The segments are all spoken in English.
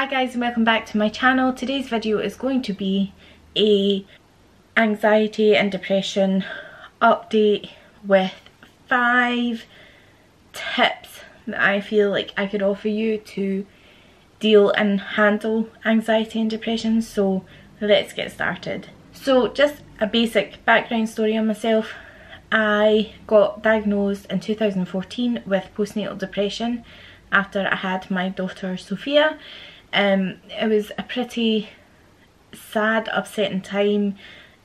Hi guys and welcome back to my channel. Today's video is going to be a anxiety and depression update with 5 tips that I feel like I could offer you to deal and handle anxiety and depression. So let's get started. So just a basic background story on myself. I got diagnosed in 2014 with postnatal depression after I had my daughter Sophia. It was a pretty sad, upsetting time.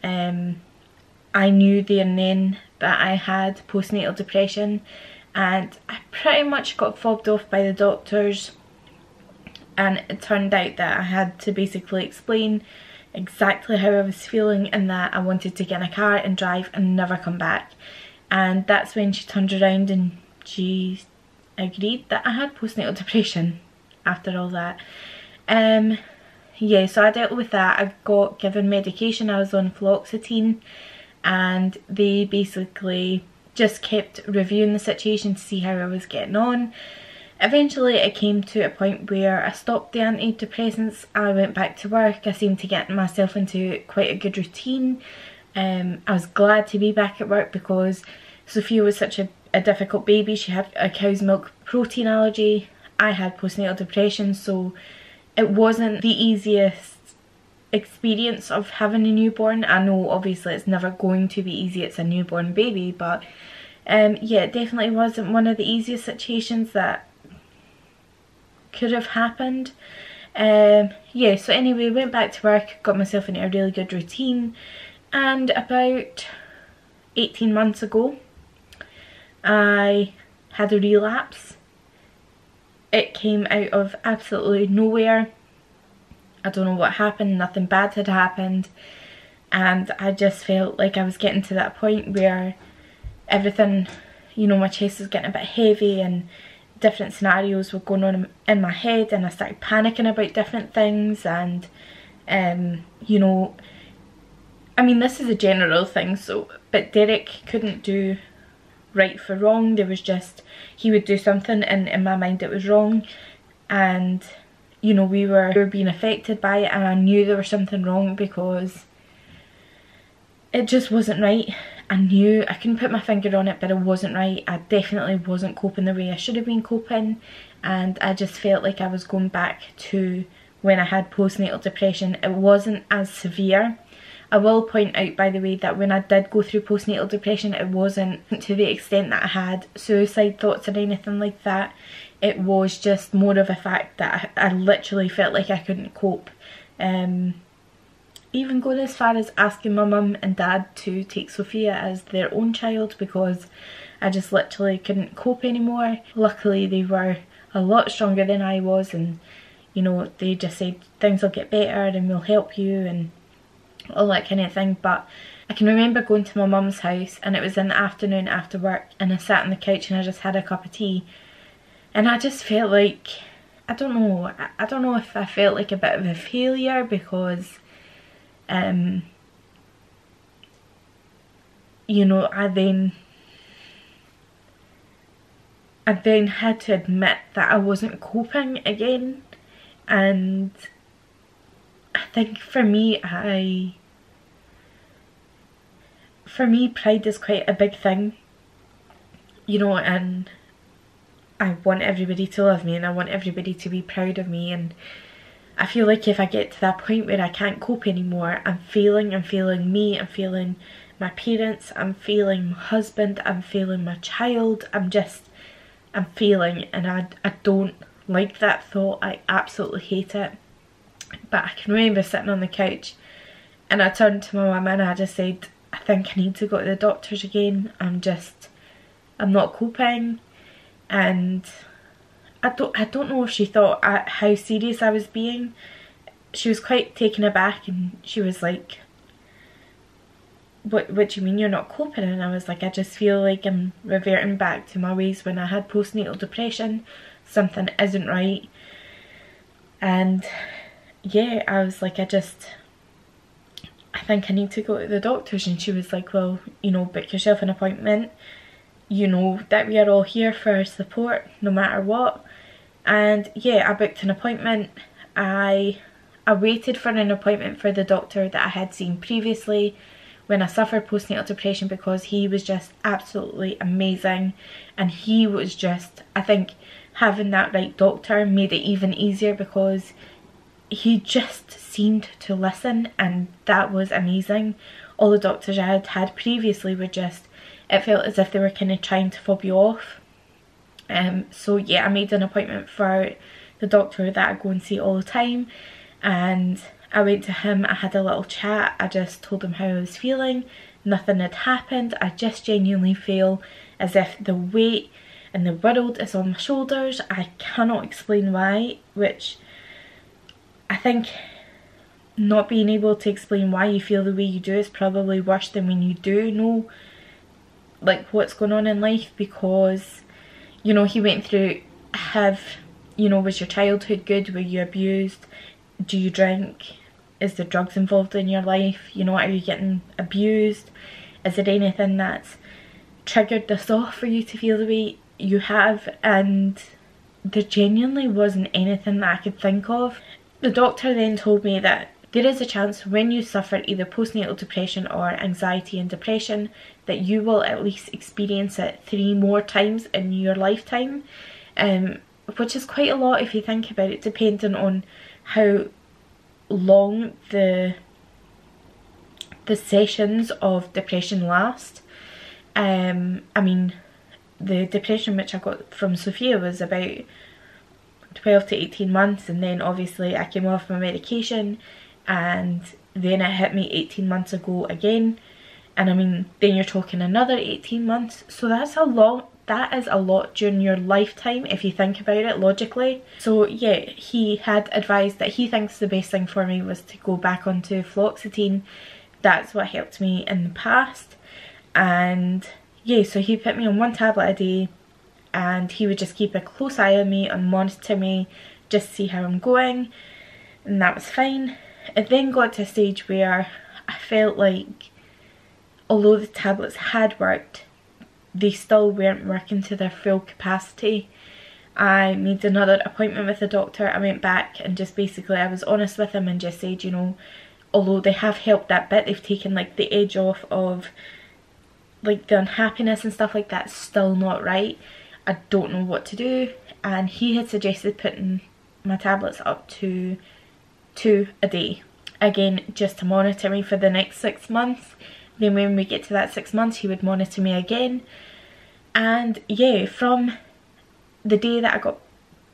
I knew there and then that I had postnatal depression, and I pretty much got fobbed off by the doctors, and it turned out that I had to basically explain exactly how I was feeling and that I wanted to get in a car and drive and never come back. And that's when she turned around and she agreed that I had postnatal depression after all that. Yeah, so I dealt with that. I got given medication. I was on fluoxetine, and they basically just kept reviewing the situation to see how I was getting on. Eventually it came to a point where I stopped the antidepressants. I went back to work. I seemed to get myself into quite a good routine. I was glad to be back at work because Sophia was such a difficult baby. She had a cow's milk protein allergy. I had postnatal depression, so it wasn't the easiest experience of having a newborn. I know obviously it's never going to be easy, it's a newborn baby, but yeah, it definitely wasn't one of the easiest situations that could have happened. Yeah, so anyway, went back to work, got myself into a really good routine, and about 18 months ago I had a relapse. It came out of absolutely nowhere. I don't know what happened, nothing bad had happened, and I just felt like I was getting to that point where everything, you know, my chest was getting a bit heavy and different scenarios were going on in my head, and I started panicking about different things. And you know, I mean, this is a general thing, so, but Derek couldn't do right for wrong. There was just, he would do something and in my mind it was wrong, and you know, we were being affected by it, and I knew there was something wrong because it just wasn't right. I knew, I couldn't put my finger on it, but it wasn't right. I definitely wasn't coping the way I should have been coping, and I just felt like I was going back to when I had postnatal depression. It wasn't as severe. I will point out, by the way, that when I did go through postnatal depression, it wasn't to the extent that I had suicide thoughts or anything like that. It was just more of a fact that I literally felt like I couldn't cope. Even going as far as asking my mum and dad to take Sophia as their own child because I just literally couldn't cope anymore. Luckily they were a lot stronger than I was, and you know, they just said things will get better and we'll help you and all that kind of thing. But I can remember going to my mum's house, and it was in the afternoon after work, and I sat on the couch and I just had a cup of tea, and I just felt like, I don't know if I felt like a bit of a failure because you know, I then had to admit that I wasn't coping again. And I think for me, pride is quite a big thing, you know, and I want everybody to love me and I want everybody to be proud of me. And I feel like if I get to that point where I can't cope anymore, I'm failing me, I'm failing my parents, I'm failing my husband, I'm failing my child, I'm failing, and I don't like that thought. I absolutely hate it. But I can remember sitting on the couch and I turned to my mum and I just said, I think I need to go to the doctors again. I'm not coping. And I don't know if she thought how serious I was being. She was quite taken aback and she was like, what do you mean you're not coping? And I was like, I just feel like I'm reverting back to my ways when I had postnatal depression. Something isn't right. And yeah, I was like, I think I need to go to the doctors. And she was like, well, you know, book yourself an appointment. You know that we are all here for support no matter what. And yeah, I booked an appointment. I waited for an appointment for the doctor that I had seen previously when I suffered postnatal depression, because he was just absolutely amazing, and he was just, I think having that right doctor made it even easier, because he just seemed to listen, and that was amazing. All the doctors I had had previously were just, it felt as if they were kind of trying to fob you off. So yeah, I made an appointment for the doctor that I go and see all the time, and I went to him. I had a little chat. I just told him how I was feeling. Nothing had happened. I just genuinely feel as if the weight and the world is on my shoulders. I cannot explain why, which I think not being able to explain why you feel the way you do is probably worse than when you do know like what's going on in life, because you know, he went through, was your childhood good? Were you abused? Do you drink? Is there drugs involved in your life? You know, are you getting abused? Is there anything that's triggered this off for you to feel the way you have? And there genuinely wasn't anything that I could think of. The doctor then told me that there is a chance when you suffer either postnatal depression or anxiety and depression that you will at least experience it 3 more times in your lifetime, which is quite a lot if you think about it, depending on how long the sessions of depression last. I mean, the depression which I got from Sophia was about 12 to 18 months, and then obviously I came off my medication, and then it hit me 18 months ago again, and I mean then you're talking another 18 months, so that is a lot during your lifetime if you think about it logically. So yeah, he had advised that he thinks the best thing for me was to go back onto fluoxetine. That's what helped me in the past, and yeah, so he put me on 1 tablet a day, and he would just keep a close eye on me and monitor me just to see how I'm going, and that was fine. It then got to a stage where I felt like although the tablets had worked, they still weren't working to their full capacity. I made another appointment with the doctor. I went back and just basically I was honest with him and just said, you know, although they have helped that bit, they've taken like the edge off of like the unhappiness and stuff like that, still not right. I don't know what to do. And he had suggested putting my tablets up to 2 a day, again just to monitor me for the next 6 months. Then when we get to that 6 months, he would monitor me again. And yeah, from the day that I got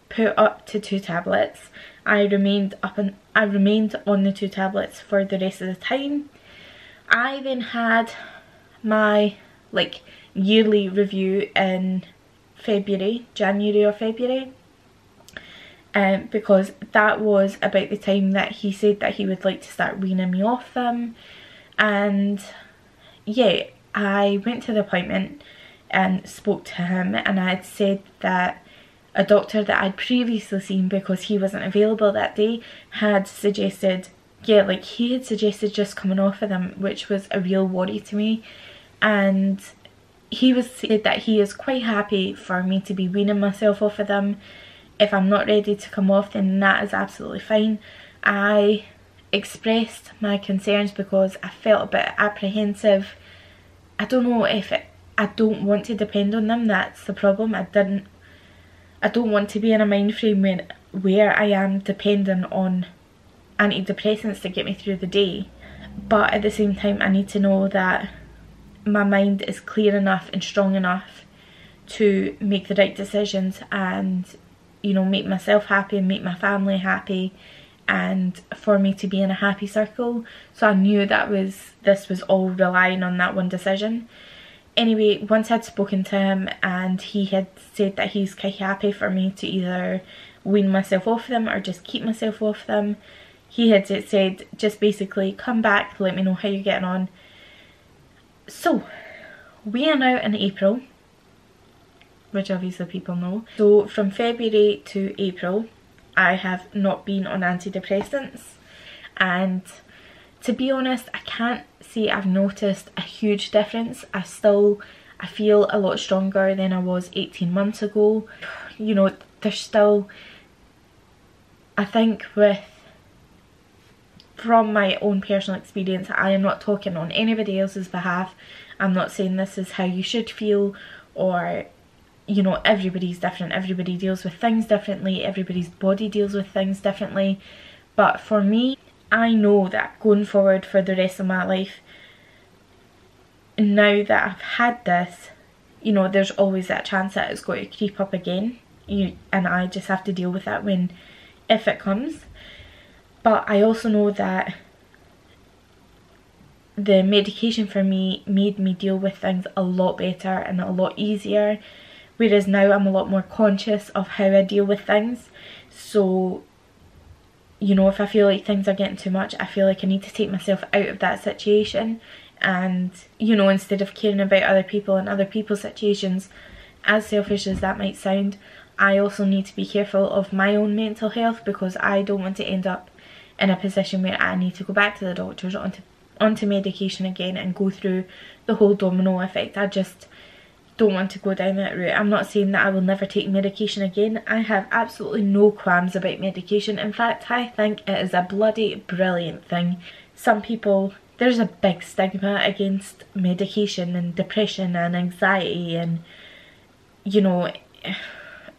put up to 2 tablets, I remained on the 2 tablets for the rest of the time. I then had my like yearly review in January or February, because that was about the time that he said that he would like to start weaning me off them. And yeah, I went to the appointment and spoke to him, and I had said that a doctor that I'd previously seen, because he wasn't available that day, had suggested, he had suggested just coming off of them, which was a real worry to me. And he said that he is quite happy for me to be weaning myself off of them. If I'm not ready to come off, then that is absolutely fine. I expressed my concerns because I felt a bit apprehensive. I don't know if I don't want to depend on them, that's the problem. I don't want to be in a mind frame where I am dependent on antidepressants to get me through the day. But at the same time, I need to know that my mind is clear enough and strong enough to make the right decisions and, you know, make myself happy and make my family happy, and for me to be in a happy circle. So I knew that this was all relying on that one decision. Anyway, once I'd spoken to him and he had said that he's quite happy for me to either wean myself off them or just keep myself off them, he had said just basically come back, let me know how you're getting on. So we are now in April, which obviously people know. So from February to April I have not been on antidepressants, and to be honest, I can't say I've noticed a huge difference. I feel a lot stronger than I was 18 months ago. You know, there's still I think from my own personal experience, I am not talking on anybody else's behalf. I'm not saying this is how you should feel, or, you know, everybody's different, everybody deals with things differently, everybody's body deals with things differently. But for me, I know that going forward for the rest of my life, now that I've had this, you know, there's always that chance that it's going to creep up again. And I just have to deal with that if it comes. But I also know that the medication for me made me deal with things a lot better and a lot easier, whereas now I'm a lot more conscious of how I deal with things. So, you know, if I feel like things are getting too much, I feel like I need to take myself out of that situation. And, you know, instead of caring about other people and other people's situations, as selfish as that might sound, I also need to be careful of my own mental health, because I don't want to end up in a position where I need to go back to the doctors onto medication again and go through the whole domino effect. I just don't want to go down that route. I'm not saying that I will never take medication again. I have absolutely no qualms about medication. In fact, I think it is a bloody brilliant thing. Some people, there's a big stigma against medication and depression and anxiety, and, you know,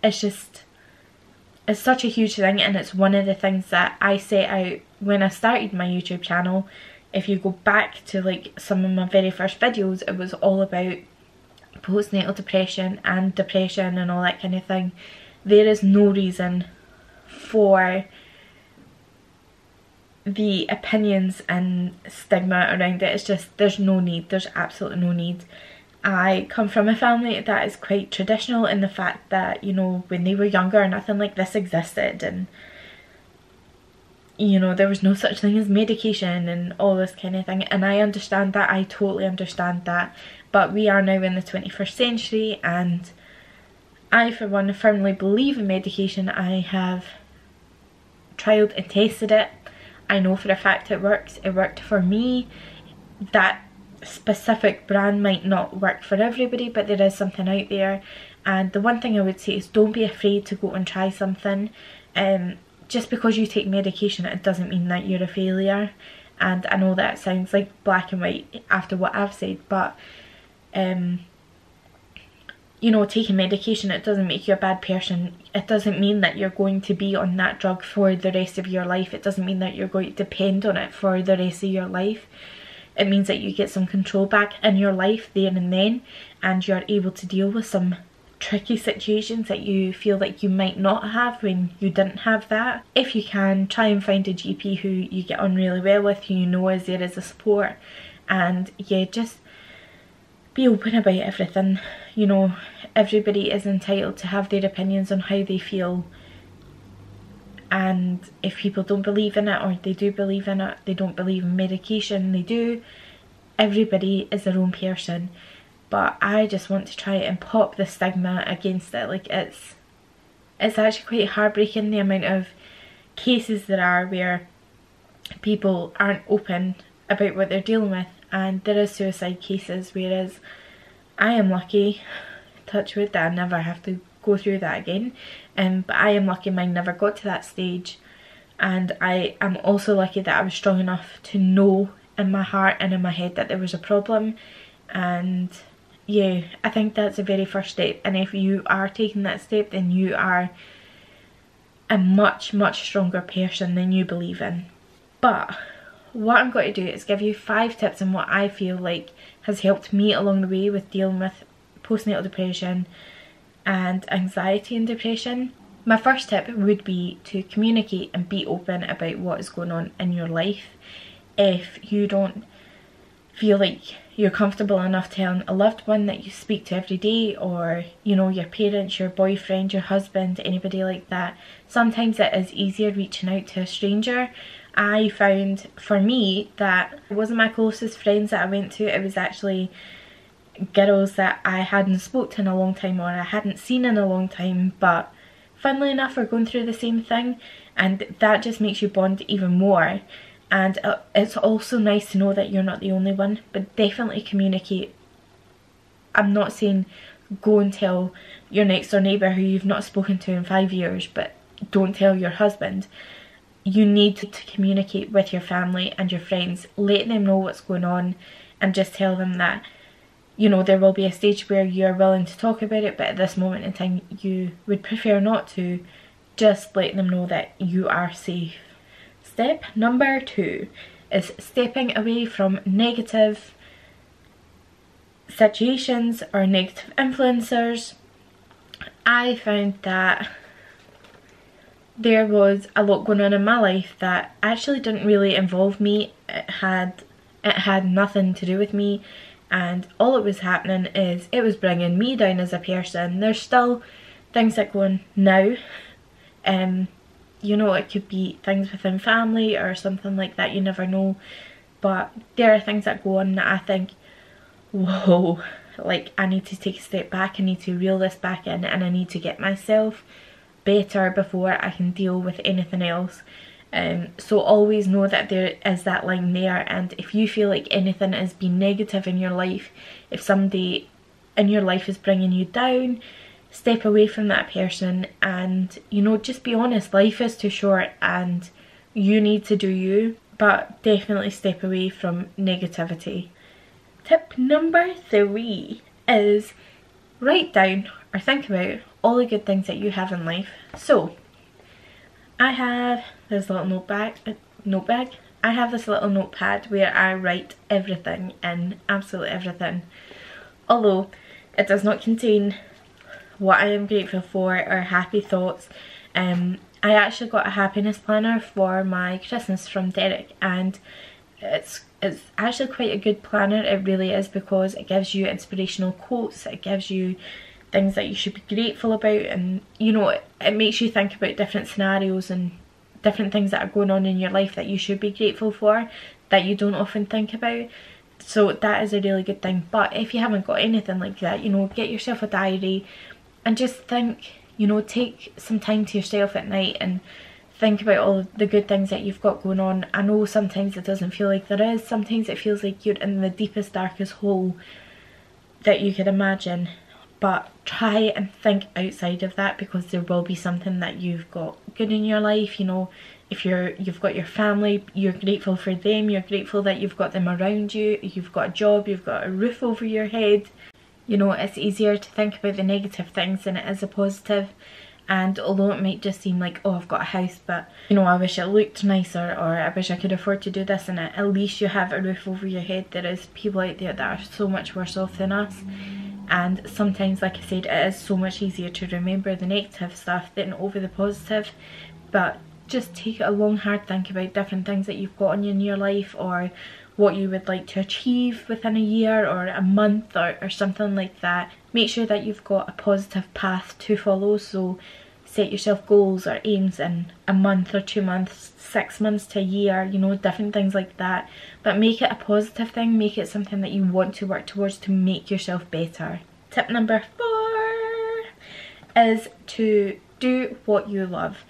it's such a huge thing, and it's one of the things that I set out when I started my YouTube channel. If you go back to like some of my very first videos, it was all about postnatal depression and depression and all that kind of thing. There is no reason for the opinions and stigma around it. It's just, there's no need, there's absolutely no need. I come from a family that is quite traditional in the fact that, you know, when they were younger, nothing like this existed, and, you know, there was no such thing as medication and all this kind of thing. And I understand that, I totally understand that, but we are now in the 21st century, and I, for one, firmly believe in medication. I have trialed and tested it. I know for a fact it works. It worked for me. That specific brand might not work for everybody, but there is something out there. And the one thing I would say is, don't be afraid to go and try something. Just because you take medication, it doesn't mean that you're a failure. And I know that sounds like black and white after what I've said, but you know, taking medication, it doesn't make you a bad person. It doesn't mean that you're going to be on that drug for the rest of your life. It doesn't mean that you're going to depend on it for the rest of your life. It means that you get some control back in your life there and then, and you're able to deal with some tricky situations that you feel like you might not have when you didn't have that. If you can, try and find a GP who you get on really well with, who you know is there as a support. And yeah, just be open about everything. You know, everybody is entitled to have their opinions on how they feel, and if people don't believe in it, or they do believe in it, they don't believe in medication, they do. Everybody is their own person, but I just want to try and pop the stigma against it. Like, it's actually quite heartbreaking, the amount of cases there are where people aren't open about what they're dealing with, and there is suicide cases, whereas I am lucky, touch wood, that I never have to go through that again. But I am lucky mine never got to that stage, and I am also lucky that I was strong enough to know in my heart and in my head that there was a problem. And yeah, I think that's the very first step, and if you are taking that step, then you are a much stronger person than you believe in. But what I'm going to do is give you 5 tips on what I feel like has helped me along the way with dealing with postnatal depression and anxiety and depression. My first tip would be to communicate and be open about what is going on in your life. If you don't feel like you're comfortable enough telling a loved one that you speak to every day, or, you know, your parents, your boyfriend, your husband, anybody like that, sometimes it is easier reaching out to a stranger. I found, for me, that it wasn't my closest friends that I went to, it was actually girls that I hadn't spoke to in a long time, or I hadn't seen in a long time, but funnily enough are going through the same thing, and that just makes you bond even more. And it's also nice to know that you're not the only one, but definitely communicate. I'm not saying go and tell your next door neighbour who you've not spoken to in 5 years, but don't tell your husband. You need to communicate with your family and your friends, let them know what's going on, and just tell them that, you know, there will be a stage where you're willing to talk about it, but at this moment in time you would prefer not to. Just let them know that you are safe. Step number 2 is stepping away from negative situations or negative influencers. I found that there was a lot going on in my life that actually didn't really involve me. It had nothing to do with me, and all it was happening is it was bringing me down as a person. There's still things that go on now, you know, it could be things within family or something like that, you never know, but there are things that go on that I think, whoa, like I need to take a step back, I need to reel this back in, and I need to get myself better before I can deal with anything else. So always know that there is that line there, and if you feel like anything has been negative in your life, if somebody in your life is bringing you down, step away from that person, and, you know, just be honest. Life is too short and you need to do you, but definitely step away from negativity. Tip number 3 is write down or think about all the good things that you have in life. So I have this little notepad. I have this little notepad where I write everything in, absolutely everything. Although it does not contain what I am grateful for or happy thoughts. I actually got a happiness planner for my Christmas from Derek, and it's actually quite a good planner. It really is, because it gives you inspirational quotes, it gives you things that you should be grateful about, and, you know, it makes you think about different scenarios and different things that are going on in your life that you should be grateful for that you don't often think about. So that is a really good thing. But if you haven't got anything like that, you know, get yourself a diary and just think, you know, take some time to yourself at night and think about all the good things that you've got going on. I know sometimes it doesn't feel like there is, sometimes it feels like you're in the deepest, darkest hole that you could imagine, but try and think outside of that, because there will be something that you've got good in your life. You know, if you've got your family, you're grateful for them, you're grateful that you've got them around you, you've got a job, you've got a roof over your head. You know, it's easier to think about the negative things than it is a positive. And although it might just seem like, oh, I've got a house, but, you know, I wish it looked nicer, or I wish I could afford to do this, and at least you have a roof over your head. There is people out there that are so much worse off than us, and sometimes, like I said, it is so much easier to remember the negative stuff than over the positive. But just take a long hard think about different things that you've got in your life, or what you would like to achieve within a year or a month, or something like that. Make sure that you've got a positive path to follow. So set yourself goals or aims in a month or 2 months, 6 months to a year, you know, different things like that. But make it a positive thing, make it something that you want to work towards to make yourself better. Tip number 4 is to do what you love.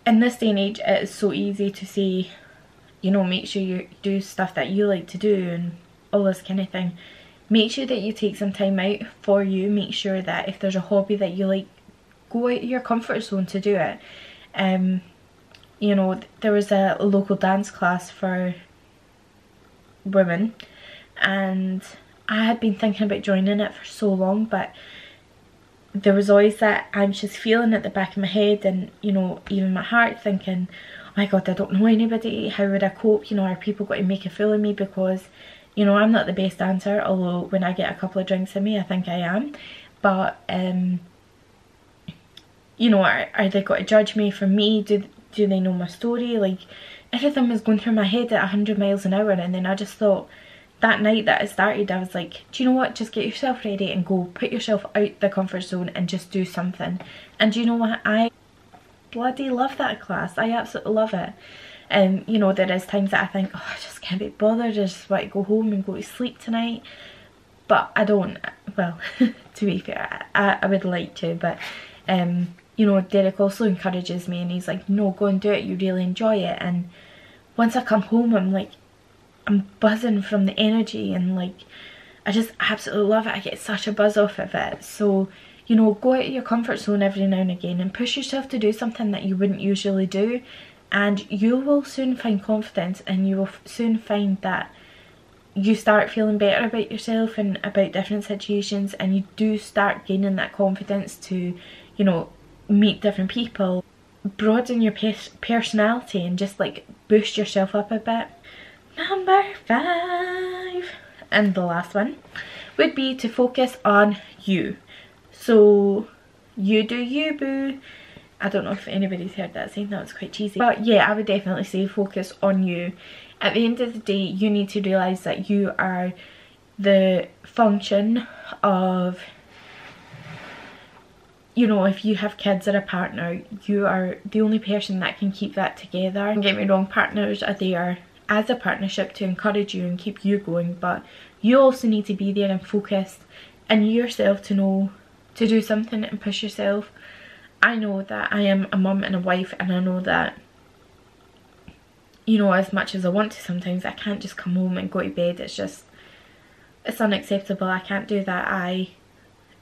In this day and age, it is so easy to say, you know, make sure you do stuff that you like to do and all this kind of thing. Make sure that you take some time out for you. Make sure that if there's a hobby that you like, go out of your comfort zone to do it. You know, there was a local dance class for women, and I had been thinking about joining it for so long, but there was always that anxious feeling at the back of my head, and, you know, even my heart, thinking, oh my god, I don't know anybody, how would I cope, you know, are people going to make a fool of me? Because, you know, I'm not the best dancer, although when I get a couple of drinks in me, I think I am. But you know, are they going to judge me for me? Do they know my story? Like, everything was going through my head at 100 miles an hour, and then I just thought, that night that it started, I was like, do you know what, just get yourself ready and go, put yourself out the comfort zone and just do something. And do you know what, I bloody love that class. I absolutely love it. You know, there is times that I think, oh, I just can't be bothered, I just want to go home and go to sleep tonight. But I don't. Well, to be fair, I would like to, but you know, Derek also encourages me, and he's like, no, go and do it, you really enjoy it. And once I come home, I'm like, I'm buzzing from the energy, and like, I just absolutely love it. I get such a buzz off of it. So, you know, go out of your comfort zone every now and again and push yourself to do something that you wouldn't usually do, and you will soon find confidence, and you will soon find that you start feeling better about yourself and about different situations, and you do start gaining that confidence to, you know, meet different people, broaden your personality, and just like boost yourself up a bit. Number 5, and the last one, would be to focus on you. So you do you, boo. I don't know if anybody's heard that saying, that was quite cheesy. But yeah, I would definitely say focus on you. At the end of the day, you need to realise that you are the function of, you know, if you have kids or a partner, you are the only person that can keep that together. Don't get me wrong, partners are there as a partnership to encourage you and keep you going, but you also need to be there and focused in yourself to know to do something and push yourself. I know that I am a mum and a wife, and I know that, you know, as much as I want to sometimes, I can't just come home and go to bed. It's unacceptable. I can't do that. I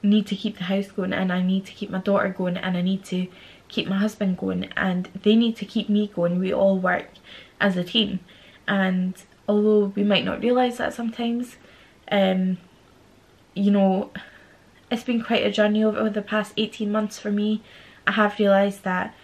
need to keep the house going, and I need to keep my daughter going, and I need to keep my husband going, and they need to keep me going. We all work as a team, and although we might not realise that sometimes, you know, it's been quite a journey over the past 18 months for me. I have realised that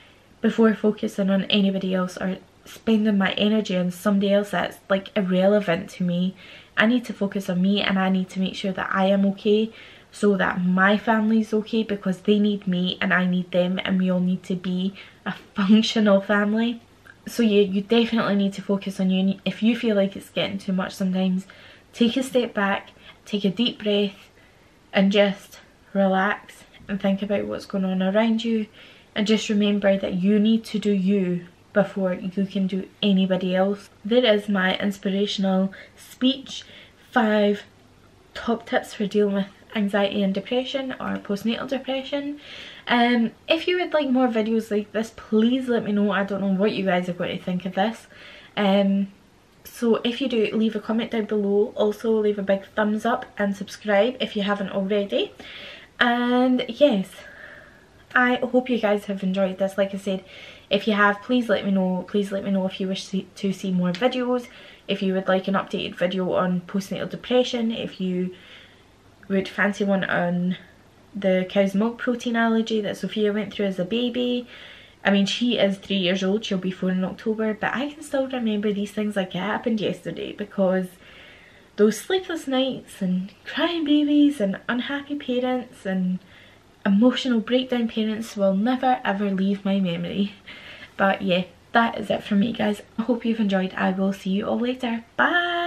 before focusing on anybody else or spending my energy on somebody else that's like irrelevant to me, I need to focus on me, and I need to make sure that I am okay, so that my family's okay, because they need me and I need them, and we all need to be a functional family. So yeah, you definitely need to focus on you. If you feel like it's getting too much sometimes, take a step back, take a deep breath, and just relax and think about what's going on around you, and just remember that you need to do you before you can do anybody else. There is my inspirational speech, 5 top tips for dealing with anxiety and depression, or postnatal depression. If you would like more videos like this, please let me know. I don't know what you guys are going to think of this. So if you do, leave a comment down below. Also leave a big thumbs up and subscribe if you haven't already. And yes, I hope you guys have enjoyed this. Like I said, if you have, please let me know. Please let me know if you wish to see more videos, if you would like an updated video on postnatal depression, if you would fancy one on the cow's milk protein allergy that Sophia went through as a baby. I mean, she is 3 years old, she'll be 4 in October, but I can still remember these things like it happened yesterday, because those sleepless nights and crying babies and unhappy parents and emotional breakdown parents will never ever leave my memory. But yeah, that is it from me, guys. I hope you've enjoyed. I will see you all later. Bye!